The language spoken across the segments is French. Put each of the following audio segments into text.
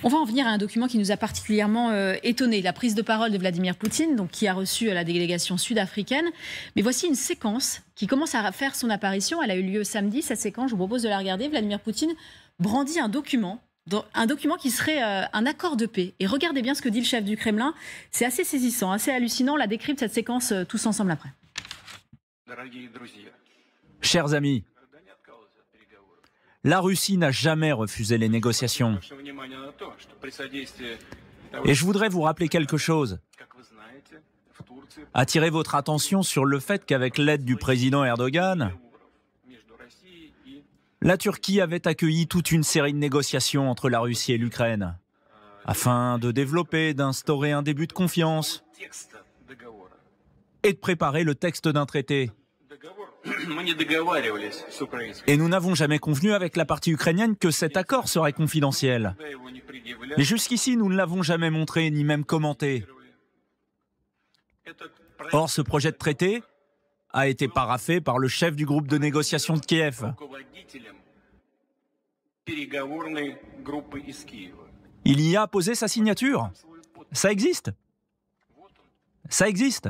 On va en venir à un document qui nous a particulièrement étonné, la prise de parole de Vladimir Poutine, donc, qui a reçu la délégation sud-africaine. Mais voici une séquence qui commence à faire son apparition. Elle a eu lieu samedi, cette séquence, je vous propose de la regarder. Vladimir Poutine brandit un document qui serait un accord de paix. Et regardez bien ce que dit le chef du Kremlin. C'est assez saisissant, assez hallucinant. On la décrypte cette séquence tous ensemble après. Chers amis, la Russie n'a jamais refusé les négociations. Et je voudrais vous rappeler quelque chose. Attirer votre attention sur le fait qu'avec l'aide du président Erdogan, la Turquie avait accueilli toute une série de négociations entre la Russie et l'Ukraine, afin de développer, d'instaurer un début de confiance et de préparer le texte d'un traité. Et nous n'avons jamais convenu avec la partie ukrainienne que cet accord serait confidentiel. Mais jusqu'ici, nous ne l'avons jamais montré, ni même commenté. Or, ce projet de traité a été paraphé par le chef du groupe de négociation de Kiev. Il y a posé sa signature. Ça existe. Ça existe.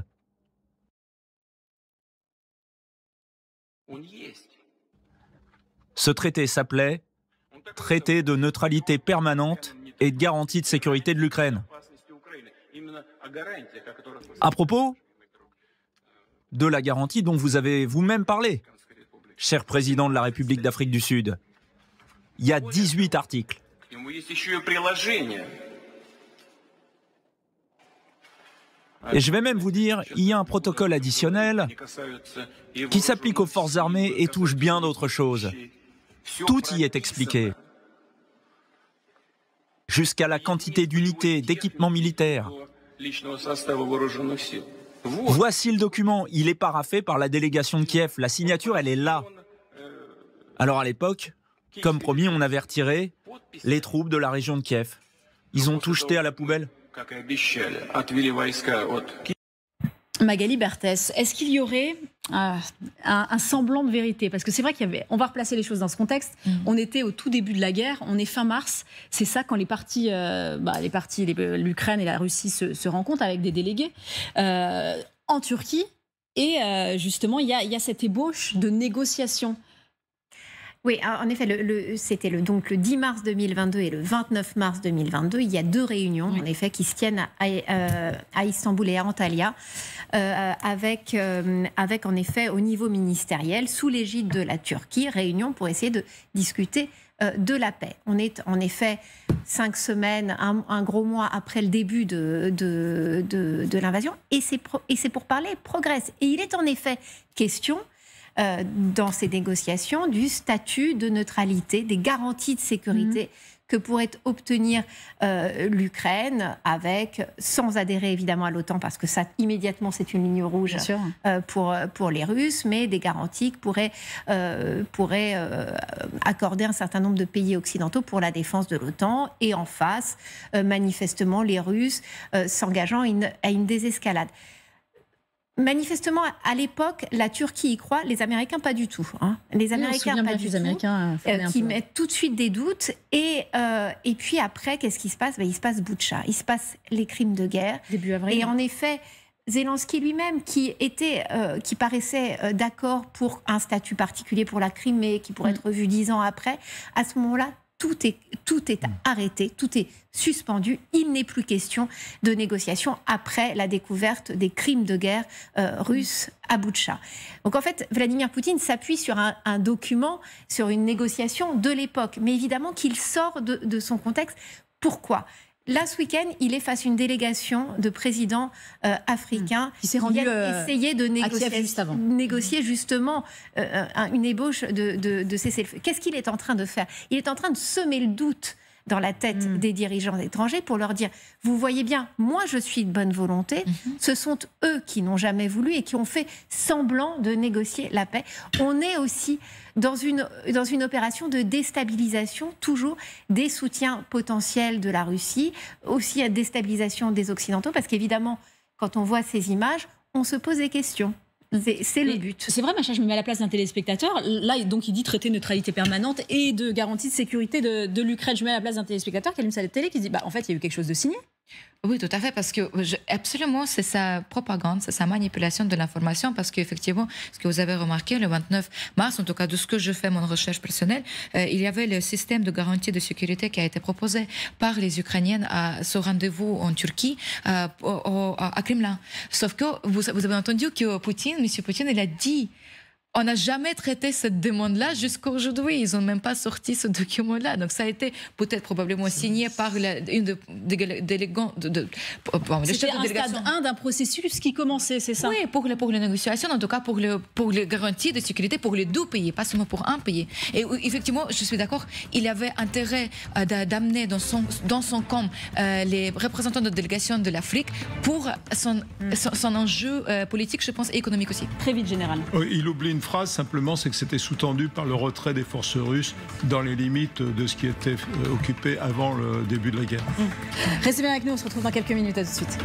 Ce traité s'appelait Traité de neutralité permanente et de garantie de sécurité de l'Ukraine. À propos de la garantie dont vous avez vous-même parlé, cher président de la République d'Afrique du Sud, il y a 18 articles. Et je vais même vous dire, il y a un protocole additionnel qui s'applique aux forces armées et touche bien d'autres choses. Tout y est expliqué. Jusqu'à la quantité d'unités, d'équipements militaires. Voici le document, il est paraphé par la délégation de Kiev. La signature, elle est là. Alors à l'époque, comme promis, on avait retiré les troupes de la région de Kiev. Ils ont tout jeté à la poubelle. Magali Berthès, est-ce qu'il y aurait un semblant de vérité? Parce que c'est vrai on va replacer les choses dans ce contexte. On était au tout début de la guerre, on est fin mars. C'est ça quand l'Ukraine et la Russie se rencontrent avec des délégués en Turquie. Et justement, il y a cette ébauche de négociation. Oui, en effet, c'était donc le 10 mars 2022 et le 29 mars 2022. Il y a 2 réunions, en effet, qui se tiennent à Istanbul et à Antalya, avec en effet, au niveau ministériel, sous l'égide de la Turquie, réunion pour essayer de discuter de la paix. On est en effet 5 semaines, un gros mois après le début de l'invasion, et c'est pour parler progrès. Et il est en effet question dans ces négociations du statut de neutralité, des garanties de sécurité que pourrait obtenir l'Ukraine, sans adhérer évidemment à l'OTAN, parce que ça immédiatement c'est une ligne rouge pour les Russes, mais des garanties que pourraient accorder un certain nombre de pays occidentaux pour la défense de l'OTAN, et en face, manifestement, les Russes s'engageant à une désescalade. Manifestement, à l'époque, la Turquie y croit, les Américains pas du tout. Les Américains pas du tout, qui mettent tout de suite des doutes. Et puis après, qu'est-ce qui se passe? Il se passe Boutcha, il se passe les crimes de guerre. Début avril. Et en effet, Zelensky lui-même, qui paraissait d'accord pour un statut particulier pour la Crimée, qui pourrait être revu 10 ans après, à ce moment-là, tout est arrêté, tout est suspendu. Il n'est plus question de négociation après la découverte des crimes de guerre russes à Boutcha. Donc en fait, Vladimir Poutine s'appuie sur un document, sur une négociation de l'époque, mais évidemment qu'il sort de son contexte. Pourquoi ? Là, ce week-end, il est face à une délégation de présidents africains qui s'est rendu essayer de négocier justement une ébauche de cessez-le-feu. Qu'est-ce qu'il est en train de faire? Il est en train de semer le doute dans la tête des dirigeants étrangers pour leur dire, vous voyez bien, moi je suis de bonne volonté, ce sont eux qui n'ont jamais voulu et qui ont fait semblant de négocier la paix. On est aussi dans une opération de déstabilisation, toujours des soutiens potentiels de la Russie, aussi à déstabilisation des Occidentaux, parce qu'évidemment, quand on voit ces images, on se pose des questions. C'est le but. C'est vrai, Macha, je me mets à la place d'un téléspectateur. Là, donc, il dit traité de neutralité permanente et de garantie de sécurité de l'Ukraine. Je me mets à la place d'un téléspectateur qui allume sa télé qui dit en fait, il y a eu quelque chose de signé. Oui, tout à fait, parce que absolument, c'est sa propagande, c'est sa manipulation de l'information, parce qu'effectivement, ce que vous avez remarqué, le 29 mars, en tout cas de ce que je fais, mon recherche personnelle, il y avait le système de garantie de sécurité qui a été proposé par les Ukrainiennes à ce rendez-vous en Turquie, à Kremlin. Sauf que vous avez entendu que M. Poutine, il a dit... On n'a jamais traité cette demande-là jusqu'à aujourd'hui. Ils n'ont même pas sorti ce document-là. Donc ça a été peut-être probablement signé par une délégante C'était un stade 1 d'un processus qui commençait, c'est ça? Oui, pour les négociations, en tout cas pour les garanties de sécurité pour les deux pays, pas seulement pour un pays. Et effectivement, je suis d'accord, il avait intérêt d'amener dans son camp les représentants de délégation de l'Afrique pour son enjeu politique, je pense, et économique aussi. Très vite, général. Il oublie une phrase simplement, c'est que c'était sous-tendu par le retrait des forces russes dans les limites de ce qui était occupé avant le début de la guerre. Restez bien avec nous, on se retrouve dans quelques minutes, à tout de suite.